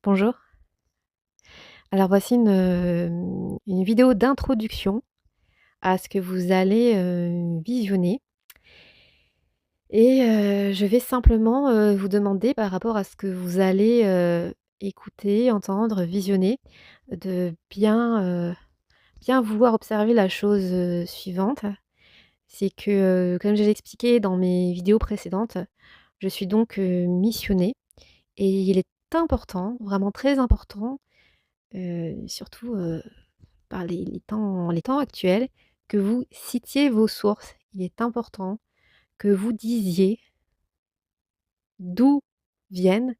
Bonjour. Alors voici une vidéo d'introduction à ce que vous allez, visionner et je vais simplement, vous demander par rapport à ce que vous allez, écouter, entendre, visionner, de bien vouloir observer la chose, suivante. C'est que, comme je l'ai expliqué dans mes vidéos précédentes, je suis donc, missionnée et il est important, vraiment très important, surtout, par les temps actuels, que vous citiez vos sources. Il est important que vous disiez d'où viennent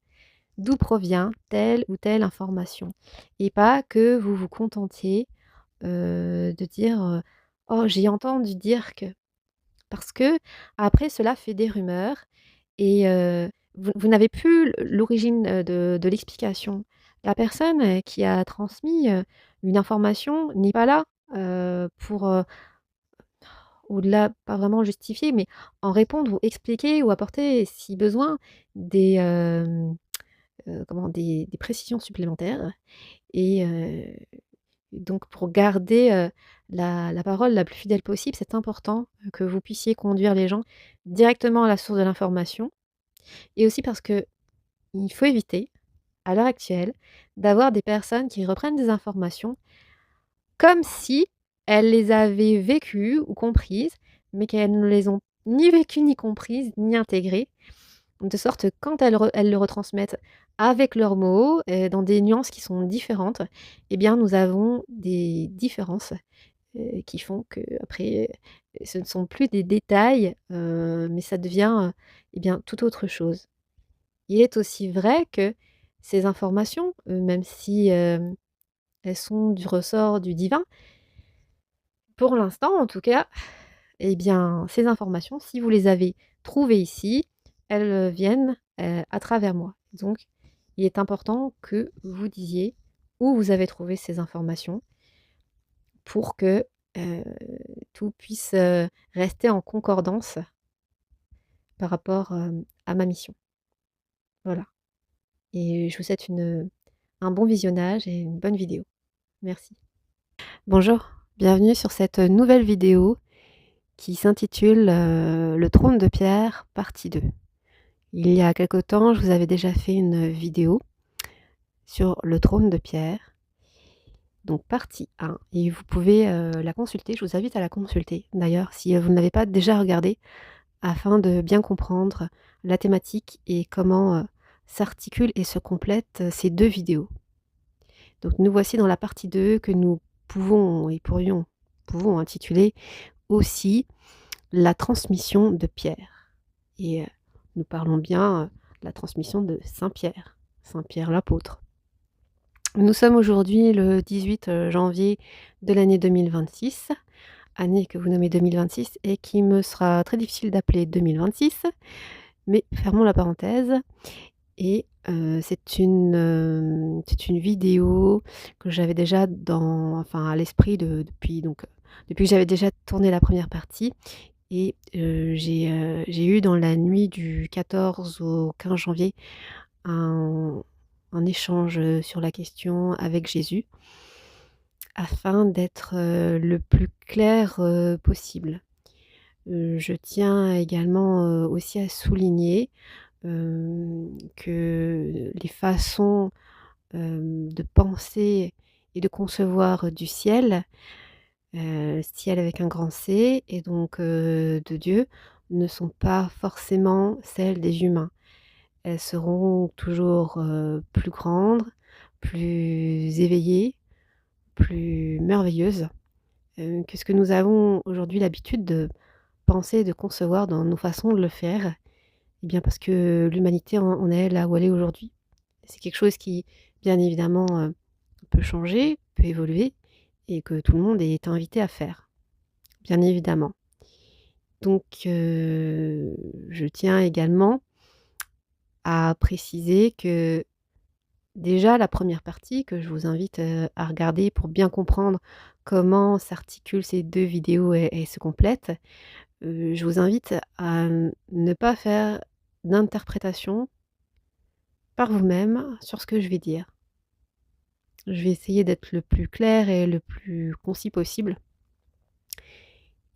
d'où provient telle ou telle information et pas que vous vous contentiez, de dire, «Oh, j'ai entendu dire que». Parce que après cela fait des rumeurs et vous n'avez plus l'origine, de l'explication. La personne, qui a transmis, une information n'est pas là, pour, au-delà, pas vraiment justifier, mais en répondre ou expliquer ou apporter, si besoin, des précisions supplémentaires et donc pour garder, la parole la plus fidèle possible, c'est important, que vous puissiez conduire les gens directement à la source de l'information et aussi parce qu'il faut éviter, à l'heure actuelle, d'avoir des personnes qui reprennent des informations comme si elles les avaient vécues ou comprises, mais qu'elles ne les ont ni vécues, ni comprises, ni intégrées. De sorte que quand elles le retransmettent avec leurs mots, dans des nuances qui sont différentes, eh bien nous avons des différences, qui font qu'après, ce ne sont plus des détails, mais ça devient, eh bien tout autre chose. Il est aussi vrai que ces informations, même si, elles sont du ressort du divin, pour l'instant en tout cas, eh bien, ces informations, si vous les avez trouvées ici, elles, viennent, à travers moi. Donc, il est important que vous disiez où vous avez trouvé ces informations pour que, heu, tout puisse, rester en concordance par rapport, à ma mission. Voilà et je vous souhaite un bon visionnage et une bonne vidéo. Merci. Bonjour, bienvenue sur cette nouvelle vidéo qui s'intitule, «Le trône de pierre, partie 2». Il y a quelque temps, je vous avais déjà fait une vidéo sur le trône de pierre, donc partie 1 et vous pouvez, la consulter. Je vous invite à la consulter d'ailleurs si, vous ne l'avez pas déjà regardée afin de bien comprendre la thématique et comment, s'articulent et se complètent, ces 2 vidéos. Donc nous voici dans la partie 2 que nous pouvons intituler aussi «La transmission de Pierre» et nous parlons bien, de la transmission de Saint Pierre l'apôtre. Nous sommes aujourd'hui le 18, janvier de l'année 2026, année que vous nommez 2026 et qui me sera très difficile d'appeler 2026, mais fermons la parenthèse et c'est une vidéo que j'avais déjà à l'esprit depuis que j'avais déjà tourné la première partie et j'ai eu dans la nuit du 14 au 15 janvier un échange, sur la question avec Jésus, afin d'être, le plus clair, possible. Je tiens également, aussi à souligner, que les façons, de penser et de concevoir du ciel avec un grand C et donc de Dieu, ne sont pas forcément celles des humains. Elles seront toujours, plus grandes, plus éveillées, plus merveilleuses, que ce que nous avons aujourd'hui l'habitude de penser, de concevoir dans nos façons de le faire. Eh bien parce que l'humanité en est là où elle est aujourd'hui. C'est quelque chose qui, bien évidemment, peut changer, peut évoluer et que tout le monde est invité à faire, bien évidemment. Donc je tiens également à préciser que déjà, la première partie que je vous invite, à regarder pour bien comprendre comment s'articulent ces 2 vidéos et se complètent, je vous invite à ne pas faire d'interprétation par vous-même sur ce que je vais dire. Je vais essayer d'être le plus clair et le plus concis possible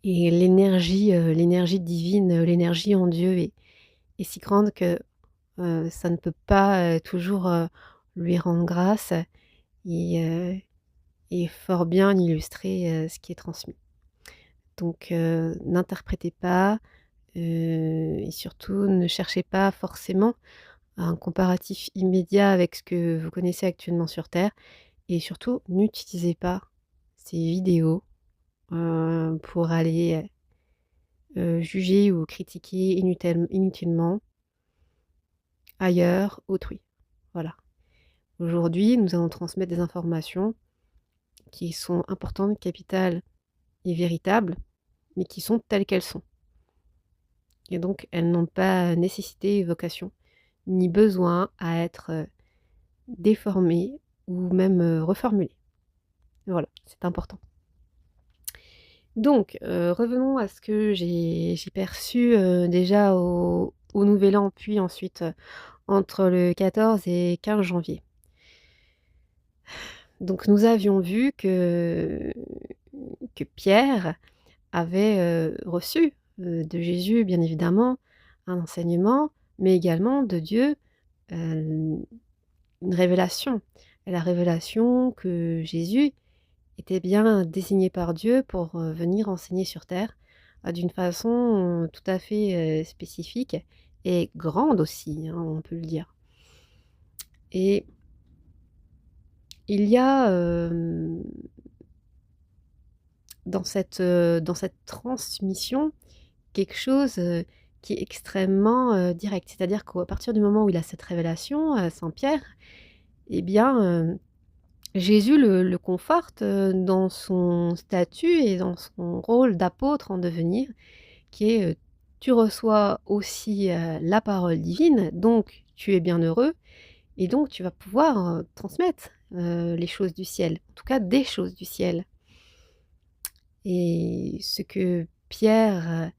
et l'énergie divine, l'énergie en Dieu est si grande que, ça ne peut pas, toujours, lui rendre grâce et et fort bien illustrer, ce qui est transmis. Donc n'interprétez pas, et surtout ne cherchez pas forcément un comparatif immédiat avec ce que vous connaissez actuellement sur terre et surtout n'utilisez pas ces vidéos, pour aller, juger ou critiquer inutilement ailleurs, autrui. Voilà. Aujourd'hui, nous allons transmettre des informations qui sont importantes, capitales et véritables, mais qui sont telles qu'elles sont. Et donc elles n'ont pas nécessité et vocation, ni besoin à être, déformées ou même, reformulées. Voilà, c'est important. Donc, revenons à ce que j'ai perçu, déjà au nouvel an, puis ensuite, entre le 14 et 15 janvier. Donc nous avions vu que Pierre avait, reçu, de Jésus bien évidemment, un enseignement, mais également de Dieu, heu, une révélation. Et la révélation que Jésus était bien désigné par Dieu pour, venir enseigner sur terre, d'une façon, tout à fait, spécifique et grande aussi, hein, on peut le dire. Et il y a, dans cette transmission, quelque chose, qui est extrêmement, direct. C'est-à-dire qu'à partir du moment où il a cette révélation, Saint Pierre, eh bien, Jésus le conforte, dans son statut et dans son rôle d'apôtre en devenir, qui est, tu reçois aussi, la parole divine, donc tu es bien heureux et donc tu vas pouvoir, transmettre, les choses du ciel, en tout cas des choses du ciel. Et ce que Pierre,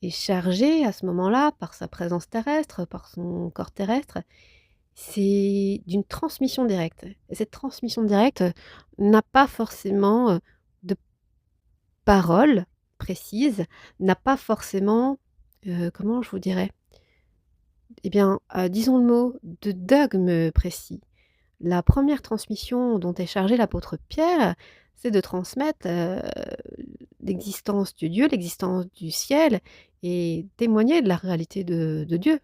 est chargé à ce moment-là par sa présence terrestre, par son corps terrestre, c'est d'une transmission directe. Et cette transmission directe, n'a pas forcément, de paroles précises, n'a pas forcément, comment je vous dirais? Eh bien, disons le mot, de dogme précis. La première transmission dont est chargé l'apôtre Pierre, c'est de transmettre, l'existence de Dieu, l'existence du ciel et témoigner de la réalité de Dieu.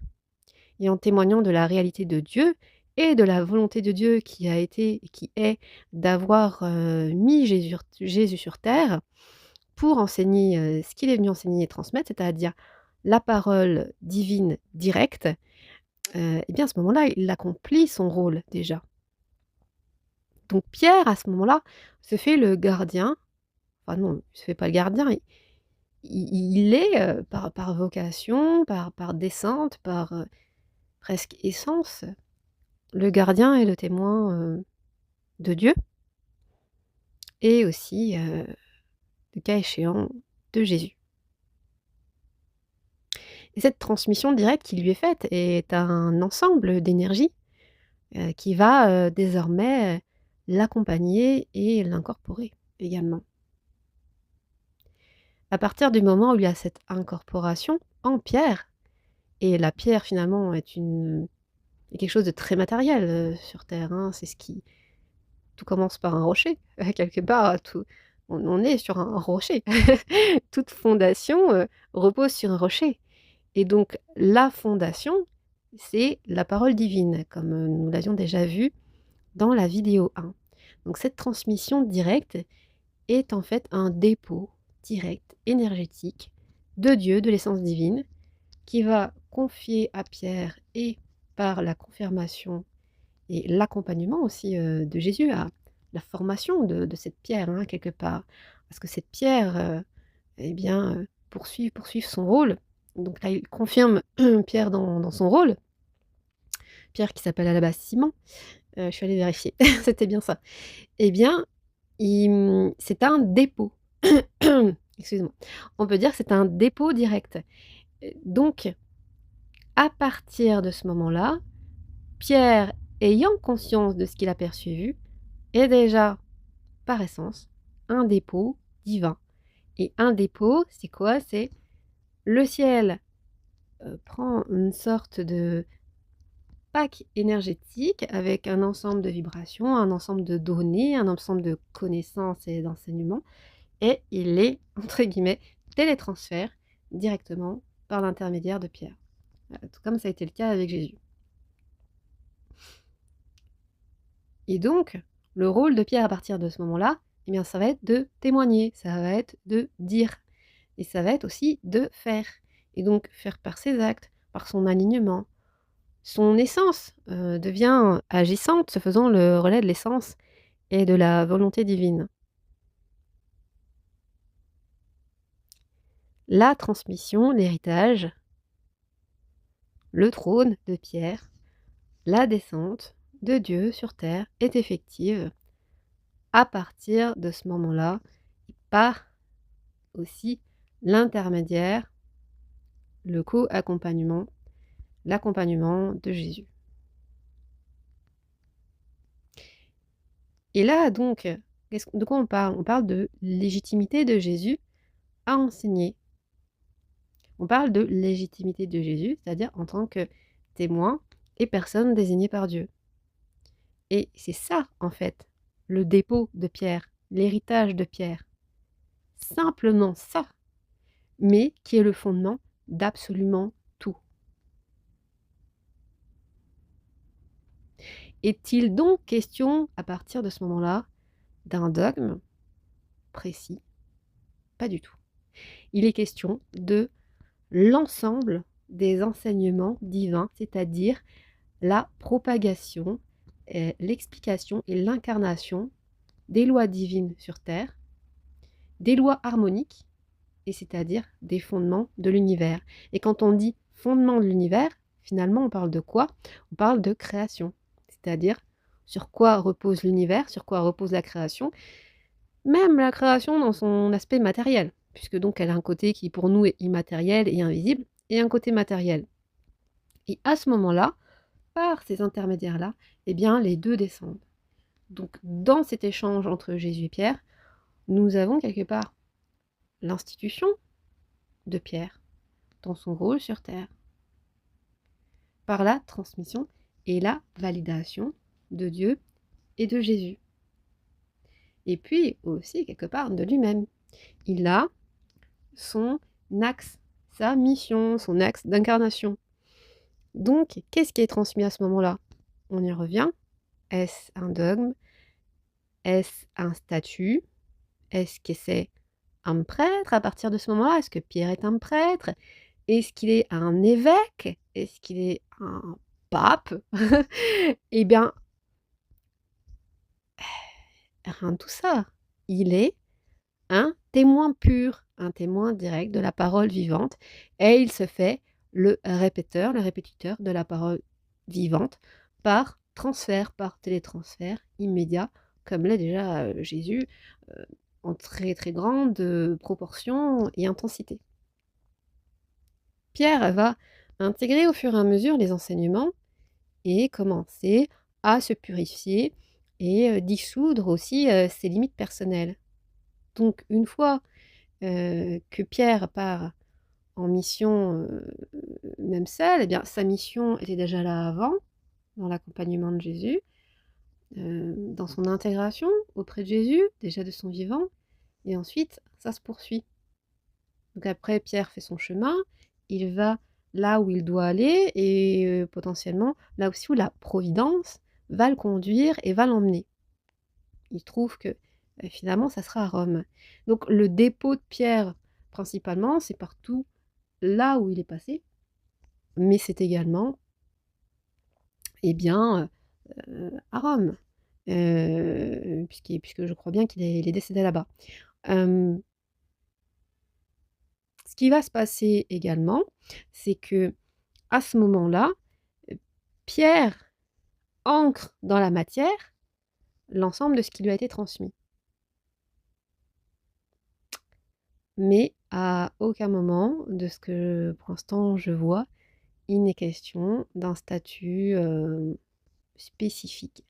Et en témoignant de la réalité de Dieu et de la volonté de Dieu qui a été et qui est d'avoir, mis Jésus sur terre pour enseigner, ce qu'il est venu enseigner et transmettre, c'est-à-dire la parole divine directe, et bien à ce moment-là, il accomplit son rôle déjà. Donc Pierre, à ce moment-là, se fait le gardien, enfin non, il se fait pas le gardien, il est, par vocation, par descente, par, presque essence, le gardien et le témoin, de Dieu et aussi, le cas échéant, de Jésus. Et cette transmission directe qui lui est faite est un ensemble d'énergie, qui va, désormais, l'accompagner et l'incorporer également. À partir du moment où il y a cette incorporation en pierre et la pierre finalement est quelque chose de très matériel, sur terre, hein. C'est ce qui tout commence par un rocher, quelque part, tout on est sur un rocher. Toute fondation, repose sur un rocher et donc la fondation, c'est la parole divine, comme, nous l'avions déjà vu dans la vidéo 1. Donc cette transmission directe est en fait un dépôt direct, énergétique de Dieu, de l'essence divine, qui va confier à Pierre et par la confirmation et l'accompagnement aussi, de Jésus à la formation de cette pierre, hein, quelque part. Parce que cette pierre, eh bien, poursuive son rôle. Donc là, il confirme Pierre dans son rôle. Pierre qui s'appelle à la base Simon, je suis allée vérifier, c'était bien ça. Eh bien, c'est un dépôt. Excuse-moi. On peut dire que c'est un dépôt direct. Donc, à partir de ce moment-là, Pierre, ayant conscience de ce qu'il a perçu, est déjà, par essence, un dépôt divin. Et un dépôt, c'est quoi? C'est le ciel prend une sorte de pack énergétique avec un ensemble de vibrations, un ensemble de données, un ensemble de connaissances et d'enseignements, et il les, entre guillemets, télétransfère directement par l'intermédiaire de Pierre. Tout comme ça a été le cas avec Jésus. Et donc, le rôle de Pierre à partir de ce moment-là, eh bien, ça va être de témoigner, ça va être de dire, et ça va être aussi de faire. Et donc, faire par ses actes, par son alignement. Son essence devient agissante, se faisant le relais de l'essence et de la volonté divine. La transmission, l'héritage, le trône de Pierre, la descente de Dieu sur terre est effective à partir de ce moment-là, par aussi l'intermédiaire, le co-accompagnement, l'accompagnement de Jésus. Et là, donc, de quoi on parle? On parle de légitimité de Jésus à enseigner. On parle de légitimité de Jésus, c'est-à-dire en tant que témoin et personne désignée par Dieu. Et c'est ça, en fait, le dépôt de Pierre, l'héritage de Pierre. Simplement ça, mais qui est le fondement d'absolument tout. Est-il donc question, à partir de ce moment-là, d'un dogme précis? Pas du tout. Il est question de l'ensemble des enseignements divins, c'est-à-dire la propagation, l'explication et l'incarnation des lois divines sur Terre, des lois harmoniques, et c'est-à-dire des fondements de l'univers. Et quand on dit fondement de l'univers, finalement on parle de quoi? On parle de création, c'est-à-dire sur quoi repose l'univers, sur quoi repose la création, même la création dans son aspect matériel, puisque donc elle a un côté qui pour nous est immatériel et invisible, et un côté matériel. Et à ce moment-là, par ces intermédiaires-là, eh bien les deux descendent. Donc dans cet échange entre Jésus et Pierre, nous avons quelque part l'institution de Pierre dans son rôle sur Terre, par la transmission et la validation de Dieu et de Jésus. Et puis aussi quelque part de lui-même. Il a son axe, sa mission, son axe d'incarnation. Donc, qu'est-ce qui est transmis à ce moment-là? On y revient. Est-ce un dogme? Est-ce un statut? Est-ce que c'est un prêtre à partir de ce moment-là? Est-ce que Pierre est un prêtre? Est-ce qu'il est un évêque? Est-ce qu'il est un pape? Eh bien, rien de tout ça. Il est un témoin pur, un témoin direct de la parole vivante, et il se fait le répéteur, le répétiteur de la parole vivante par transfert, par télétransfert immédiat, comme l'est déjà Jésus, en très très grande proportion et intensité. Pierre va intégrer au fur et à mesure les enseignements et commencer à se purifier et dissoudre aussi ses limites personnelles. Donc une fois que Pierre part en mission, même seul, eh bien sa mission était déjà là avant, dans l'accompagnement de Jésus, dans son intégration auprès de Jésus, déjà de son vivant, et ensuite ça se poursuit. Donc après Pierre fait son chemin, il va là où il doit aller et potentiellement là aussi où la providence va le conduire et va l'emmener. Il trouve que finalement ça sera à Rome. Donc le dépôt de Pierre principalement, c'est partout là où il est passé, mais c'est également eh bien, à Rome, puisque je crois bien qu'il est décédé là-bas. Ce qui va se passer également, c'est que à ce moment-là, Pierre ancre dans la matière l'ensemble de ce qui lui a été transmis. Mais à aucun moment, de ce que pour l'instant je vois, il n'est question d'un statut spécifiques.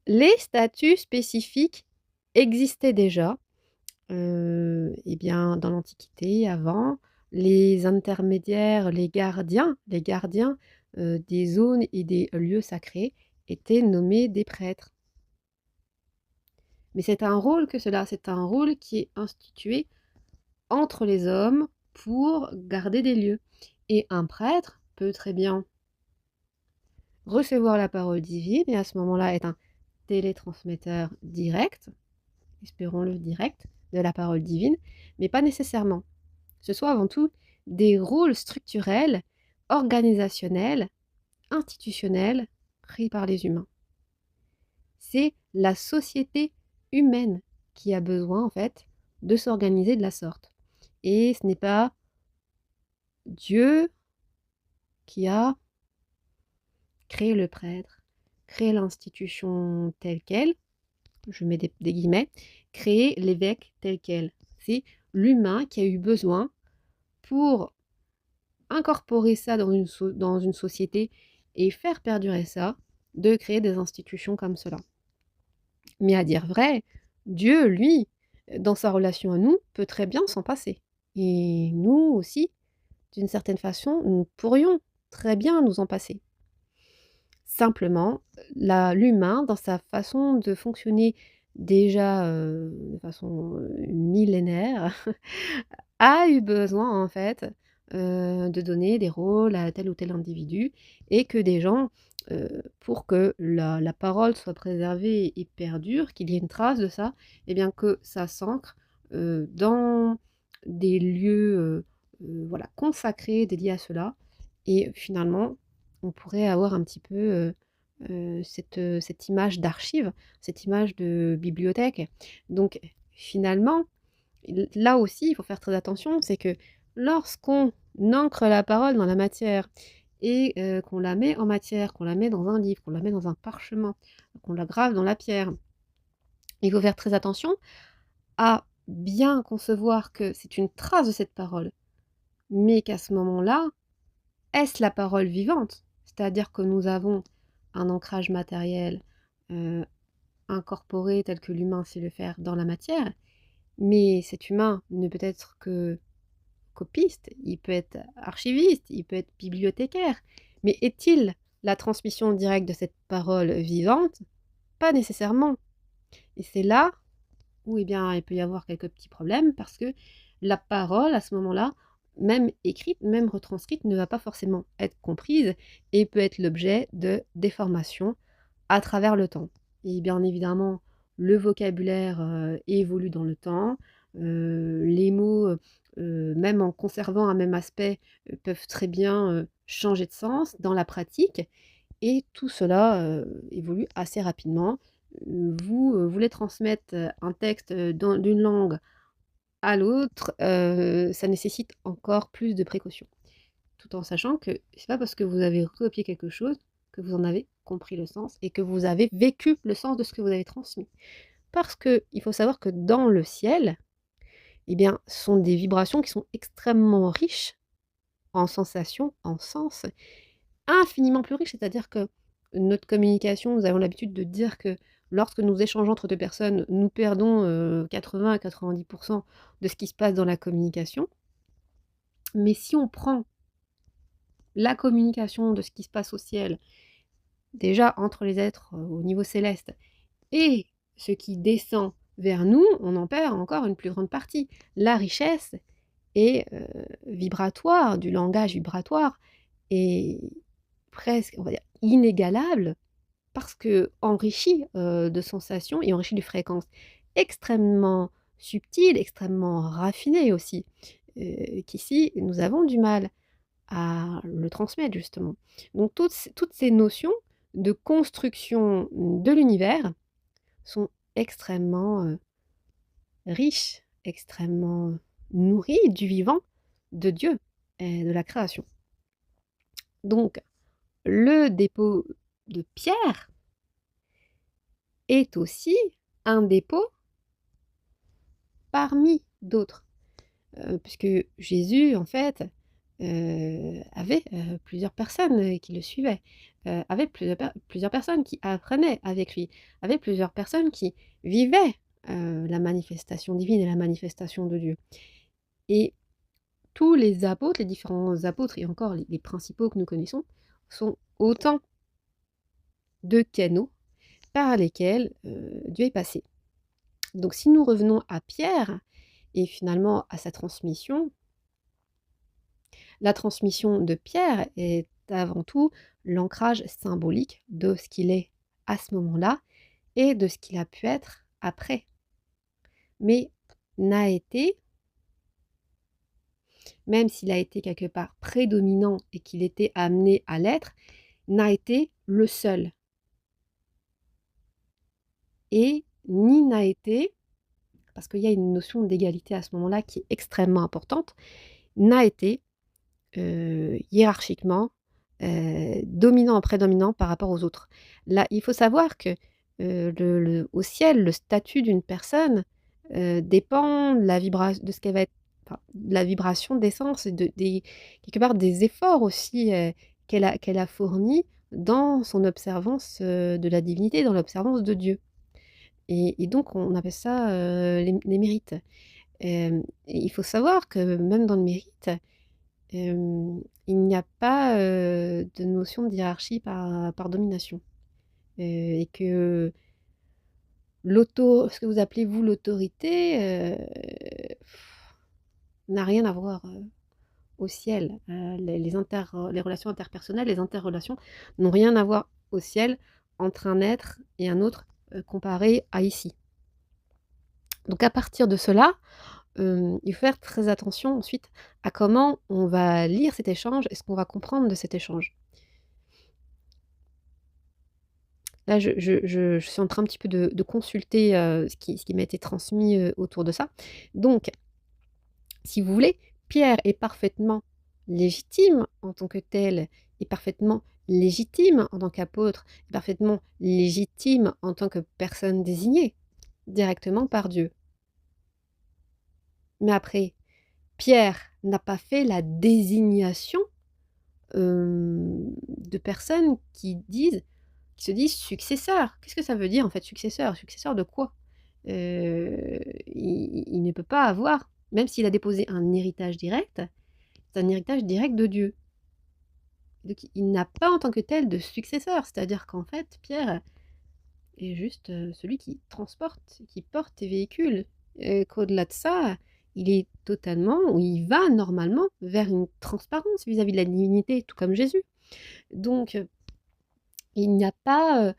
Les statuts spécifiques existaient déjà, et bien, dans l'Antiquité, avant, les intermédiaires, les gardiens, des zones et des lieux sacrés étaient nommés des prêtres. Mais c'est un rôle que cela, c'est un rôle qui est institué entre les hommes pour garder des lieux. Et un prêtre peut très bien recevoir la parole divine et à ce moment-là être un télétransmetteur direct, espérons-le direct, de la parole divine, mais pas nécessairement. Ce sont avant tout des rôles structurels, organisationnels, institutionnels pris par les humains. C'est la société humaine qui a besoin en fait de s'organiser de la sorte. Et ce n'est pas Dieu qui a créé le prêtre, créé l'institution telle qu'elle, je mets des guillemets, créé l'évêque tel quel. C'est l'humain qui a eu besoin pour incorporer ça dans une société et faire perdurer ça, de créer des institutions comme cela. Mais à dire vrai, Dieu, lui, dans sa relation à nous, peut très bien s'en passer. Et nous aussi, d'une certaine façon, nous pourrions très bien nous en passer. Simplement, l'humain, dans sa façon de fonctionner déjà de façon millénaire, a eu besoin en fait de donner des rôles à tel ou tel individu et que des gens, pour que la parole soit préservée et perdure, qu'il y ait une trace de ça, et bien que ça s'ancre dans des lieux voilà, consacrés, dédiés à cela. Et finalement, on pourrait avoir un petit peu cette image d'archive, cette image de bibliothèque. Donc finalement, là aussi, il faut faire très attention, c'est que lorsqu'on ancre la parole dans la matière et qu'on la met en matière, qu'on la met dans un livre, qu'on la met dans un parchemin, qu'on la grave dans la pierre, il faut faire très attention à bien concevoir que c'est une trace de cette parole, mais qu'à ce moment-là, est-ce la parole vivante? C'est-à-dire que nous avons un ancrage matériel euh, incorporé tel que l'humain sait le faire dans la matière, mais cet humain ne peut être que copiste, il peut être archiviste, il peut être bibliothécaire. Mais est-il la transmission directe de cette parole vivante? Pas nécessairement. Et c'est là où eh bien, il peut y avoir quelques petits problèmes parce que la parole, à ce moment-là, même écrite, même retranscrite, ne va pas forcément être comprise et peut être l'objet de déformations à travers le temps. Et bien évidemment, le vocabulaire évolue dans le temps, les mots, même en conservant un même aspect, peuvent très bien changer de sens dans la pratique, et tout cela évolue assez rapidement. Vous voulez transmettre un texte d'une langue à l'autre, ça nécessite encore plus de précautions. Tout en sachant que c'est pas parce que vous avez recopié quelque chose que vous en avez compris le sens et que vous avez vécu le sens de ce que vous avez transmis. Parce qu'il faut savoir que dans le ciel, eh bien, ce sont des vibrations qui sont extrêmement riches en sensations, en sens, infiniment plus riches. C'est-à-dire que notre communication, nous avons l'habitude de dire que lorsque nous échangeons entre deux personnes, nous perdons 80 à 90% de ce qui se passe dans la communication. Mais si on prend la communication de ce qui se passe au ciel, déjà entre les êtres au niveau céleste, et ce qui descend vers nous, on en perd encore une plus grande partie. La richesse est vibratoire, du langage vibratoire, est presque, on va dire, inégalable, parce que enrichi de sensations et enrichi de fréquences extrêmement subtiles, extrêmement raffinées aussi, qu'ici nous avons du mal à le transmettre justement. Donc toutes ces notions de construction de l'univers sont extrêmement riches, extrêmement nourries du vivant, de Dieu et de la création. Donc le dépôt de pierre est aussi un dépôt parmi d'autres, puisque Jésus en fait avait, plusieurs personnes, qui le suivaient, avait plusieurs personnes qui apprenaient avec lui, avait plusieurs personnes qui vivaient, la manifestation divine et la manifestation de Dieu. Et tous les apôtres, les différents apôtres et encore les principaux que nous connaissons, sont autant de canaux par lesquels, Dieu est passé. Donc si nous revenons à Pierre et finalement à sa transmission, la transmission de Pierre est avant tout l'ancrage symbolique de ce qu'il est à ce moment-là et de ce qu'il a pu être après. Mais n'a été, même s'il a été quelque part prédominant et qu'il était amené à l'être, n'a été le seul. Et ni n'a été, parce qu'il y a une notion d'égalité à ce moment-là qui est extrêmement importante, n'a été hiérarchiquement, dominant ou prédominant par rapport aux autres. Là, il faut savoir que, au ciel, le statut d'une personne, dépend de ce qu'elle va être, enfin, de la vibration d'essence et des quelque part des efforts aussi, qu'elle a fournis dans son observance, de la divinité, dans l'observance de Dieu. Et donc on appelle ça, les mérites. Et il faut savoir que même dans le mérite, il n'y a pas, de notion de hiérarchie par domination, et que ce que vous appelez vous l'autorité, n'a rien à voir, au ciel. Les relations interpersonnelles, les interrelations n'ont rien à voir au ciel entre un être et un autre, comparé à ici. Donc à partir de cela, il faut faire très attention ensuite à comment on va lire cet échange et ce qu'on va comprendre de cet échange. Là, je suis en train un petit peu de consulter, ce qui m'a été transmis, autour de ça. Donc, si vous voulez, Pierre est parfaitement légitime en tant que tel, est parfaitement légitime en tant qu'apôtre, est parfaitement légitime en tant que personne désignée directement par Dieu. Mais après, Pierre n'a pas fait la désignation, de personnes qui se disent successeurs. Qu'est-ce que ça veut dire en fait successeur? Successeur de quoi? Il ne peut pas avoir, même s'il a déposé un héritage direct, c'est un héritage direct de Dieu. Donc il n'a pas en tant que tel de successeur. C'est-à-dire qu'en fait, Pierre est juste, celui qui transporte, qui porte et véhicule. Et qu'au-delà de ça, il est totalement ou il va normalement vers une transparence vis-à-vis de la divinité, tout comme Jésus. Donc, il n'y a pas,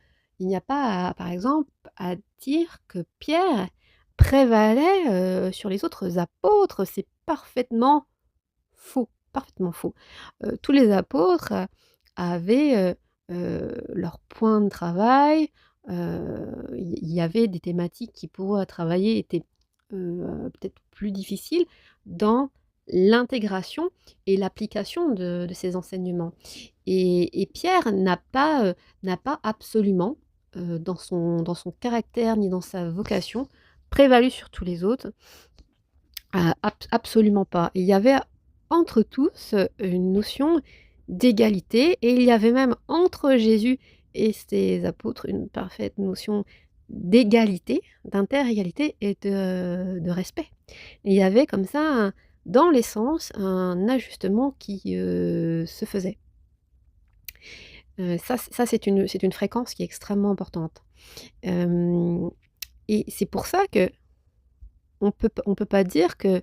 par exemple, à dire que Pierre prévalait, sur les autres apôtres. C'est parfaitement faux, parfaitement faux. Tous les apôtres, avaient, leur point de travail, il y avait des thématiques qui pour eux à travailler étaient, peut-être plus difficiles dans l'intégration et l'application de ces enseignements. Et Pierre n'a pas absolument, dans son caractère ni dans sa vocation, prévalu sur tous les autres. Absolument pas. Il y avait entre tous, une notion d'égalité et il y avait même entre Jésus et ses apôtres une parfaite notion d'égalité, d'inter-égalité et de respect. Et il y avait comme ça dans l'essence, un ajustement qui, se faisait. Ça c'est une fréquence qui est extrêmement importante. Hem Et c'est pour ça que on peut pas dire que,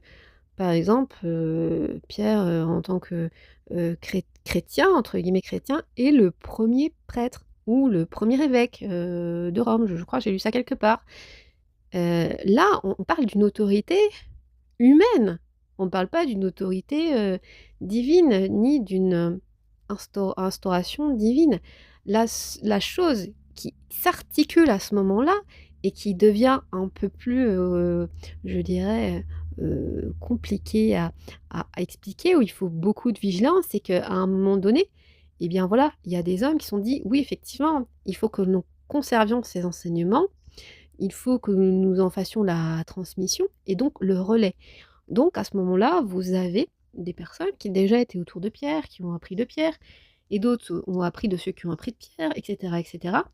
par exemple, Pierre, en tant que, «chrétien», entre guillemets «chrétien», est le premier prêtre ou le premier évêque, de Rome. Je crois que j'ai lu ça quelque part. Là, on parle d'une autorité humaine. On ne parle pas d'une autorité, divine, ni d'une, instauration divine. La chose qui s'articule à ce moment-là et qui devient un peu plus, je dirais, compliquée à expliquer, où il faut beaucoup de vigilance, c'est qu'à un moment donné, eh bien voilà, il y a des hommes qui se sont dit: «Oui, effectivement, il faut que nous conservions ces enseignements, il faut que nous en fassions la transmission et donc le relais». Donc à ce moment-là, vous avez des personnes qui déjà étaient autour de Pierre, qui ont appris de Pierre, et d'autres ont appris de ceux qui ont appris de Pierre, et cetera.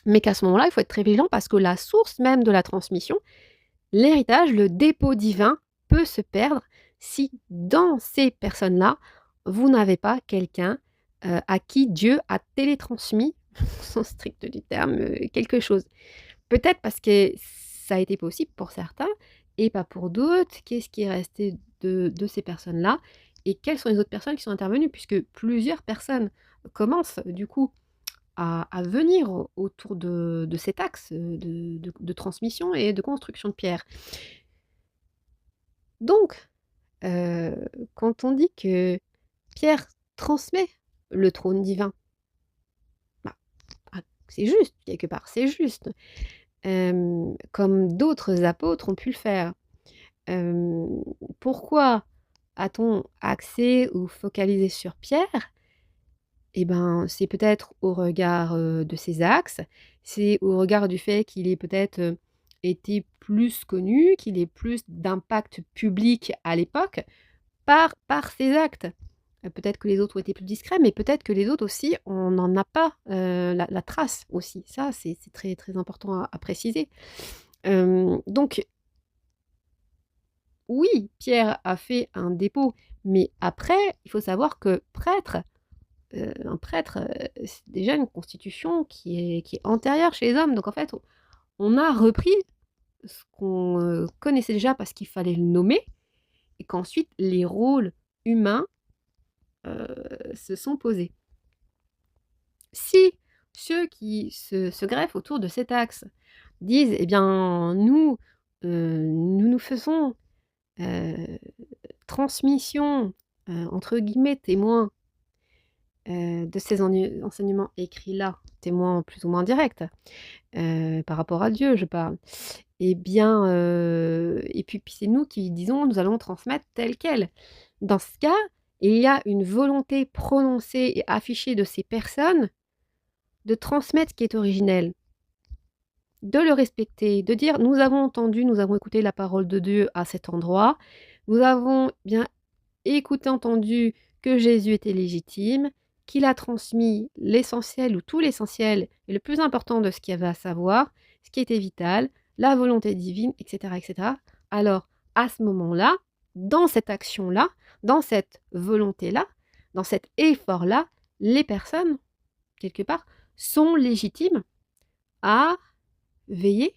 Mais qu'à ce moment-là, il faut être très vigilant parce que la source même de la transmission, l'héritage, le dépôt divin peut se perdre si dans ces personnes-là, vous n'avez pas quelqu'un, à qui Dieu a télétransmis, au sens strict du terme, quelque chose. Peut-être parce que ça a été possible pour certains et pas pour d'autres. Qu'est-ce qui est resté de ces personnes-là? Et quelles sont les autres personnes qui sont intervenues? Puisque plusieurs personnes commencent du coup à venir autour de cet axe, de transmission et de construction de pierre. Donc, quand on dit que Pierre transmet le trône divin, bah, ah, c'est juste, quelque part, c'est juste. Comme d'autres apôtres ont pu le faire. Hem, Pourquoi a-t-on axé ou focalisé sur Pierre? Eh ben, c'est peut-être au regard, de ses axes, c'est au regard du fait qu'il ait peut-être, été plus connu, qu'il ait plus d'impact public à l'époque par ses actes. Peut-être que les autres ont été plus discrets, mais peut-être que les autres aussi, on n'en a pas, la trace aussi. Ça, c'est très, très important à préciser. Donc oui, Pierre a fait un dépôt, mais après, il faut savoir que un prêtre, c'est déjà une constitution qui est antérieure chez les hommes. Donc en fait, on a repris ce qu'on, connaissait déjà parce qu'il fallait le nommer et qu'ensuite les rôles humains, se sont posés. Si ceux qui se greffent autour de cet axe disent: «Eh bien nous, nous faisons, heu, transmission, entre guillemets "témoins", de ces enseignements écrits-là, témoins plus ou moins directs, par rapport à Dieu, je parle. Et bien, et puis c'est nous qui disons: "Nous allons transmettre tel quel". Dans ce cas, il y a une volonté prononcée et affichée de ces personnes de transmettre ce qui est originel, de le respecter, de dire: «Nous avons entendu, nous avons écouté la parole de Dieu à cet endroit. Nous avons bien écouté, entendu que Jésus était légitime, qu'il a transmis l'essentiel ou tout l'essentiel et le plus important de ce qu'il y avait à savoir, ce qui était vital, la volonté divine, et cetera, et cetera». Alors, à ce moment-là, dans cette action-là, dans cette volonté-là, dans cet effort-là, les personnes, quelque part, sont légitimes à veiller,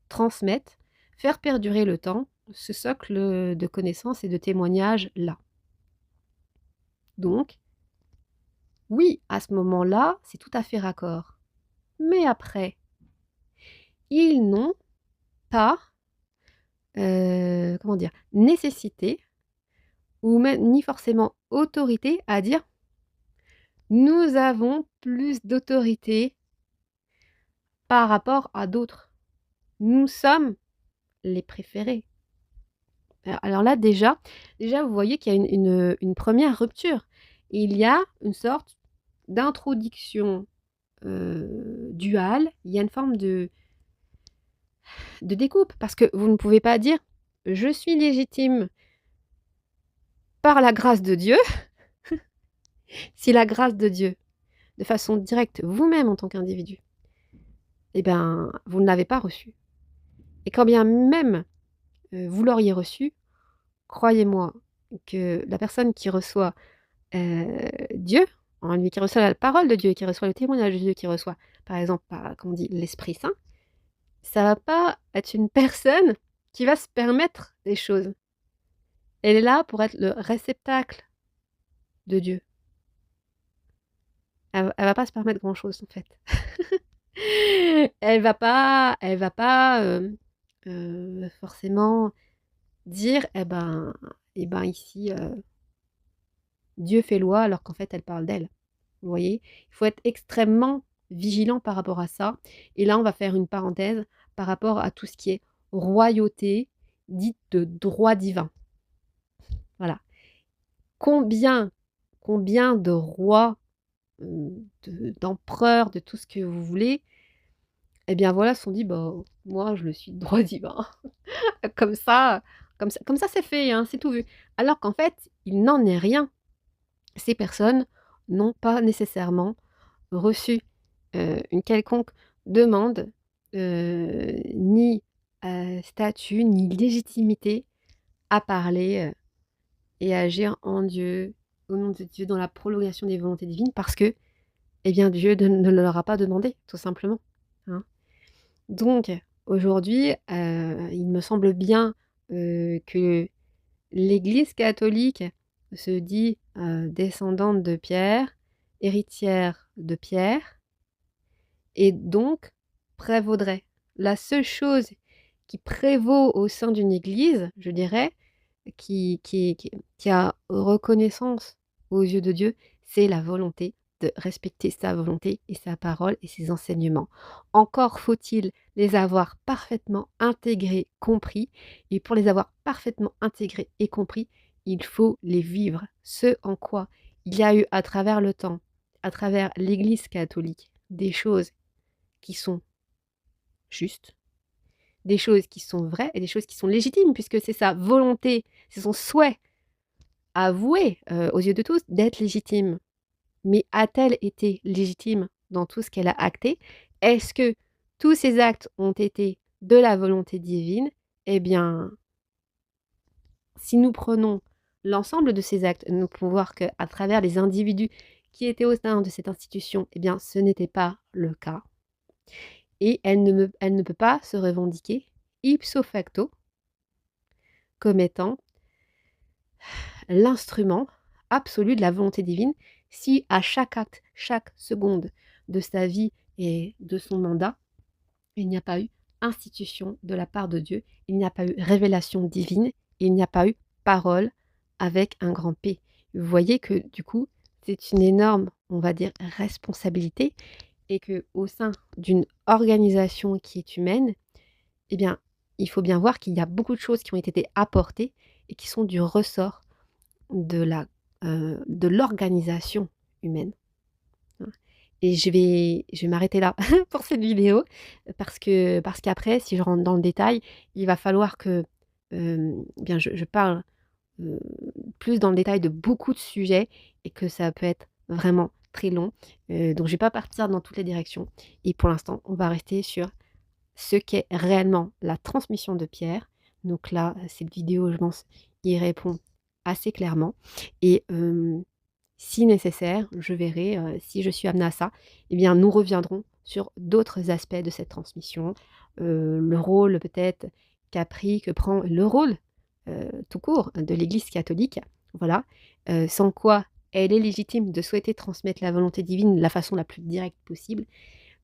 transmettre, faire perdurer le temps ce socle de connaissances et de témoignages-là. Donc, oui, à ce moment-là, c'est tout à fait raccord. Mais après, ils n'ont pas, comment dire? Nécessité ou même ni forcément autorité à dire: «Nous avons plus d'autorité par rapport à d'autres. Nous sommes les préférés». Alors là, déjà vous voyez qu'il y a une 1re rupture. Il y a une sorte d'introduction, duale, il y a une forme de découpe parce que vous ne pouvez pas dire: «Je suis légitime par la grâce de Dieu», si la grâce de Dieu, de façon directe, vous-même en tant qu'individu, eh ben, vous ne l'avez pas reçue et quand bien même, vous l'auriez reçue, croyez-moi que la personne qui reçoit, Dieu, en lui, qui reçoit la parole de Dieu, qui reçoit le témoignage de Dieu, qui reçoit, par exemple, par comme on dit, l'Esprit Saint, ça va pas être une personne qui va se permettre des choses. Elle est là pour être le réceptacle de Dieu. Elle va pas se permettre grand-chose, en fait. Elle va pas, forcément dire: «Eh ben, ici, Dieu fait loi», alors qu'en fait, elle parle d'elle. Vous voyez? Il faut être extrêmement vigilant par rapport à ça et là, on va faire une parenthèse par rapport à tout ce qui est royauté, dite de droit divin. Voilà. Combien combien de rois, d'empereurs, de tout ce que vous voulez, eh bien voilà, se sont dit: «Bah, moi je le suis de droit divin». Comme ça, Comme ça c'est fait, hein, c'est tout vu. Alors qu'en fait, il n'en est rien. Ces personnes n'ont pas nécessairement reçu, une quelconque demande, ni, statut, ni légitimité à parler, et à agir en Dieu, au nom de Dieu, dans la prolongation des volontés divines parce que, eh bien, Dieu ne leur a pas demandé, tout simplement, hein. Donc aujourd'hui, il me semble bien, que l'Église catholique se dit, descendante de Pierre, héritière de Pierre et donc prévaudrait. La seule chose qui prévaut au sein d'une église, je dirais, qui a reconnaissance aux yeux de Dieu, c'est la volonté de respecter sa volonté et sa parole et ses enseignements. Encore faut-il les avoir parfaitement intégrés, compris, et pour les avoir parfaitement intégrés et compris, il faut les vivre. Ce en quoi il y a eu à travers le temps, à travers l'Église catholique, des choses qui sont justes, des choses qui sont vraies et des choses qui sont légitimes, puisque c'est sa volonté, c'est son souhait avoué aux yeux de tous d'être légitime. Mais a-t-elle été légitime dans tout ce qu'elle a acté? Est-ce que tous ces actes ont été de la volonté divine? Eh bien, si nous prenons l'ensemble de ces actes, nous pouvons voir qu'à travers les individus qui étaient au sein de cette institution, eh bien, ce n'était pas le cas. Et elle ne peut pas se revendiquer ipso facto comme étant l'instrument absolu de la volonté divine si à chaque acte, chaque seconde de sa vie et de son mandat, il n'y a pas eu institution de la part de Dieu, il n'y a pas eu révélation divine, il n'y a pas eu parole avec un grand P. Vous voyez que du coup, c'est une énorme, on va dire, responsabilité et que au sein d'une organisation qui est humaine, eh bien, il faut bien voir qu'il y a beaucoup de choses qui ont été apportées et qui sont du ressort de l'organisation humaine, hein. Et je vais m'arrêter là pour cette vidéo, parce qu'après, si je rentre dans le détail, il va falloir que, bien je parle, heu, plus dans le détail de beaucoup de sujets et que ça peut être vraiment très long. Donc je vais pas partir dans toutes les directions et pour l'instant, on va rester sur ce qu'est réellement la transmission de pierre. Donc là, cette vidéo, je pense, y répond assez clairement et si nécessaire, je verrai, si je suis amenée à ça, eh bien, nous reviendrons sur d'autres aspects de cette transmission, le rôle peut-être que prend le rôle, tout court de l'Église catholique, voilà, sans quoi elle est légitime de souhaiter transmettre la volonté divine de la façon la plus directe possible,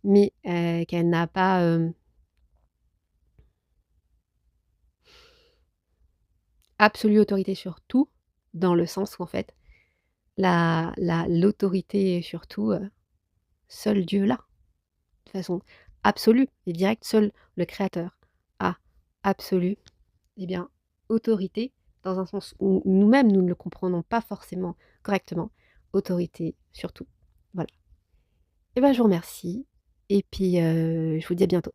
mais qu'elle n'a pas, absolue autorité sur tout, dans le sens où en fait l'autorité sur tout, seul Dieu l'a, de façon absolue et directe. Seul le créateur a absolue, eh bien, autorité dans un sens où nous-mêmes, nous ne le comprenons pas forcément correctement, autorité sur tout. Voilà. Et ben, je vous remercie et puis, je vous dis à bientôt.